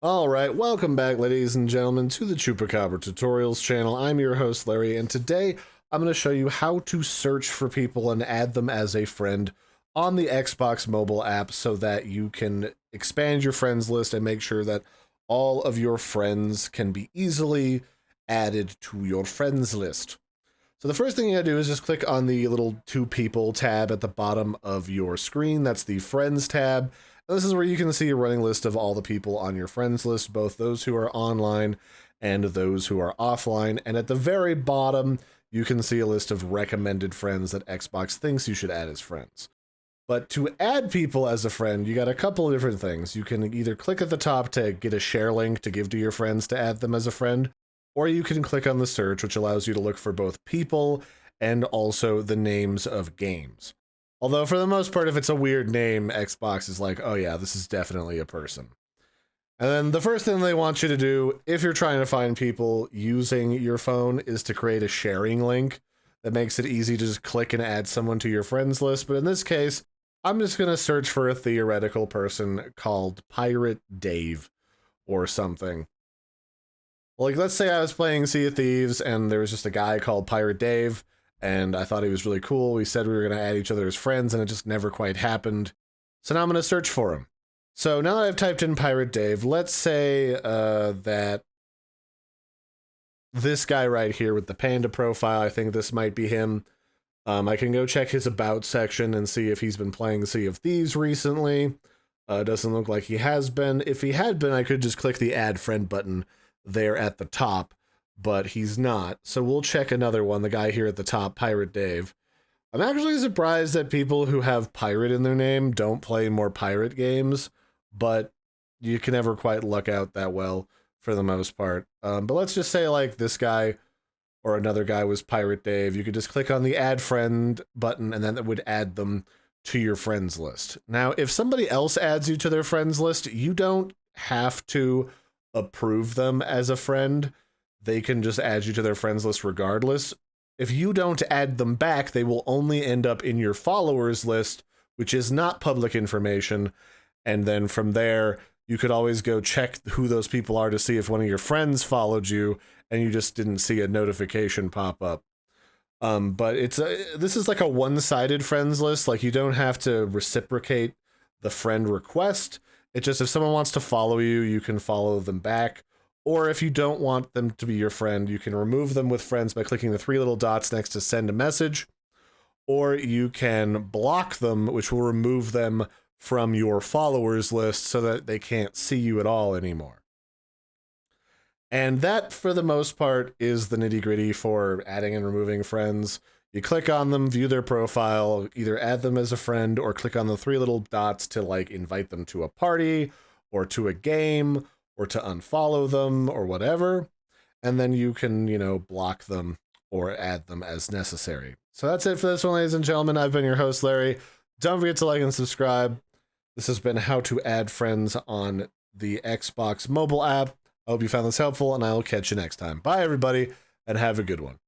Alright, welcome back, ladies and gentlemen, to the Chupacabra Tutorials channel. I'm your host, Larry, and today I'm going to show you how to search for people and add them as a friend on the Xbox mobile app so that you can expand your friends list and make sure that all of your friends can be easily added to your friends list. So the first thing you gotta do is just click on the little two people tab at the bottom of your screen. That's the friends tab. And this is where you can see a running list of all the people on your friends list, both those who are online and those who are offline. And at the very bottom, you can see a list of recommended friends that Xbox thinks you should add as friends. But to add people as a friend, you got a couple of different things. You can either click at the top to get a share link to give to your friends to add them as a friend, or you can click on the search, which allows you to look for both people and also the names of games. Although for the most part, if it's a weird name, Xbox is like, oh yeah, this is definitely a person. And then the first thing they want you to do, if you're trying to find people using your phone, is to create a sharing link that makes it easy to just click and add someone to your friends list. But in this case, I'm just going to search for a theoretical person called Pirate Dave or something. Like, let's say I was playing Sea of Thieves and there was just a guy called Pirate Dave, and I thought he was really cool. We said we were going to add each other as friends, and it just never quite happened. So now I'm going to search for him. So now that I've typed in Pirate Dave, let's say that this guy right here with the panda profile, I think this might be him. I can go check his About section and see if he's been playing Sea of Thieves recently. Doesn't look like he has been. If he had been, I could just click the Add Friend button there at the top, but he's not. So we'll check another one, the guy here at the top, Pirate Dave. I'm actually surprised that people who have pirate in their name don't play more pirate games, but you can never quite luck out that well for the most part. But let's just say like this guy or another guy was Pirate Dave. You could just click on the Add Friend button and then that would add them to your friends list. Now, if somebody else adds you to their friends list, you don't have to approve them as a friend. They can just add you to their friends list regardless. If you don't add them back, they will only end up in your followers list, which is not public information. And then from there, you could always go check who those people are to see if one of your friends followed you and you just didn't see a notification pop up. But this is like a one-sided friends list. Like, you don't have to reciprocate the friend request. It's just if someone wants to follow you, you can follow them back. Or if you don't want them to be your friend, you can remove them with friends by clicking the three little dots next to send a message. Or you can block them, which will remove them from your followers list so that they can't see you at all anymore. And that, for the most part, is the nitty-gritty for adding and removing friends. You click on them, view their profile, either add them as a friend or click on the three little dots to like invite them to a party or to a game or to unfollow them or whatever. And then you can, block them or add them as necessary. So that's it for this one, ladies and gentlemen. I've been your host, Larry. Don't forget to like and subscribe. This has been how to add friends on the Xbox mobile app. I hope you found this helpful, and I will catch you next time. Bye, everybody, and have a good one.